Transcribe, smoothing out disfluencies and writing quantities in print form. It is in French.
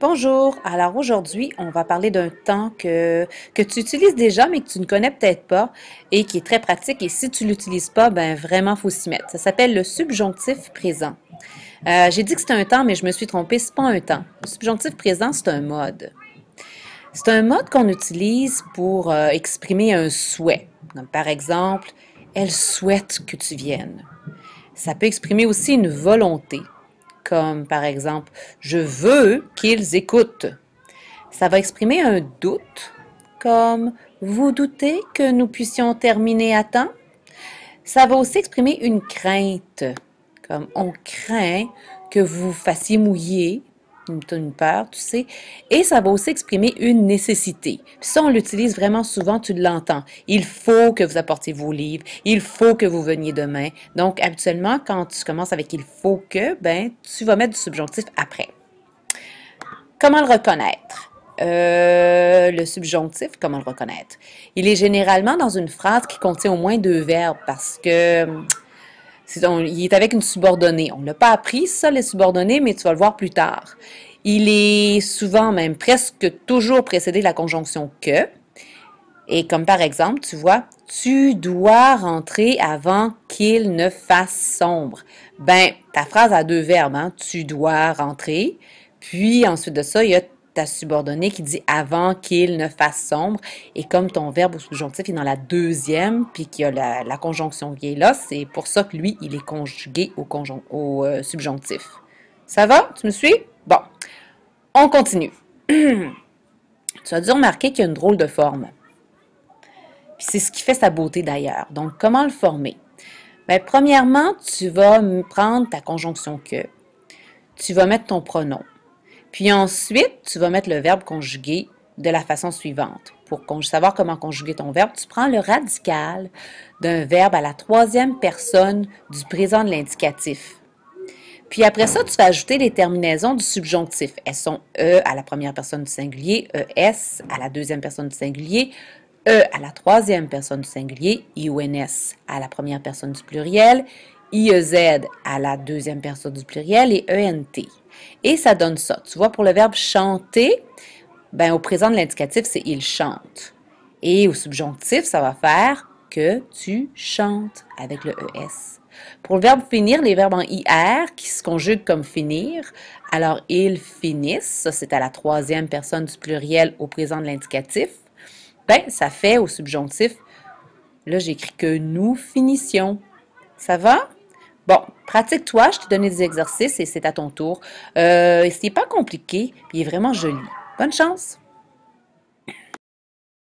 Bonjour, alors aujourd'hui, on va parler d'un temps que tu utilises déjà, mais que tu ne connais peut-être pas et qui est très pratique. Et si tu ne l'utilises pas, ben vraiment, il faut s'y mettre. Ça s'appelle le subjonctif présent. J'ai dit que c'était un temps, mais je me suis trompée, c'est pas un temps. Le subjonctif présent, c'est un mode. C'est un mode qu'on utilise pour exprimer un souhait. Donc, par exemple, elle souhaite que tu viennes. Ça peut exprimer aussi une volonté, comme par exemple, je veux qu'ils écoutent. Ça va exprimer un doute, comme vous doutez que nous puissions terminer à temps? Ça va aussi exprimer une crainte, comme on craint que vous fassiez mouiller, une peur, tu sais. Et ça va aussi exprimer une nécessité. Puis ça, on l'utilise vraiment souvent, tu l'entends. Il faut que vous apportiez vos livres, il faut que vous veniez demain. Donc, habituellement, quand tu commences avec il faut que, ben, tu vas mettre du subjonctif après. Comment le reconnaître? Le subjonctif, comment le reconnaître? Il est généralement dans une phrase qui contient au moins deux verbes parce que il est avec une subordonnée. On ne l'a pas appris, ça, les subordonnées, mais tu vas le voir plus tard. Il est souvent, même presque toujours précédé de la conjonction que. Et comme par exemple, tu vois, tu dois rentrer avant qu'il ne fasse sombre. Ben, ta phrase a deux verbes, hein? Tu dois rentrer. Puis ensuite de ça, il y a ta subordonnée qui dit avant qu'il ne fasse sombre. Et comme ton verbe au subjonctif est dans la deuxième, puis qu'il y a la conjonction qui est là, c'est pour ça que lui, il est conjugué au subjonctif. Ça va? Tu me suis? Bon, on continue. Tu as dû remarquer qu'il y a une drôle de forme. Puis c'est ce qui fait sa beauté d'ailleurs. Donc, comment le former? Bien, premièrement, tu vas prendre ta conjonction que. Tu vas mettre ton pronom. Puis ensuite, tu vas mettre le verbe conjugué de la façon suivante. Pour savoir comment conjuguer ton verbe, tu prends le radical d'un verbe à la troisième personne du présent de l'indicatif. Puis après ça, tu vas ajouter les terminaisons du subjonctif. Elles sont E à la première personne du singulier, ES à la deuxième personne du singulier, E à la troisième personne du singulier, IONS à la première personne du pluriel, IEZ à la deuxième personne du pluriel et ENT. Et ça donne ça. Tu vois, pour le verbe chanter, ben, au présent de l'indicatif, c'est il chante. Et au subjonctif, ça va faire que tu chantes avec le ES. Pour le verbe finir, les verbes en IR qui se conjuguent comme finir, alors ils finissent, ça c'est à la troisième personne du pluriel au présent de l'indicatif, ben, ça fait au subjonctif, là j'écris que nous finissions. Ça va? Bon, pratique-toi, je t'ai donné des exercices et c'est à ton tour. Ce n'est pas compliqué, puis il est vraiment joli. Bonne chance!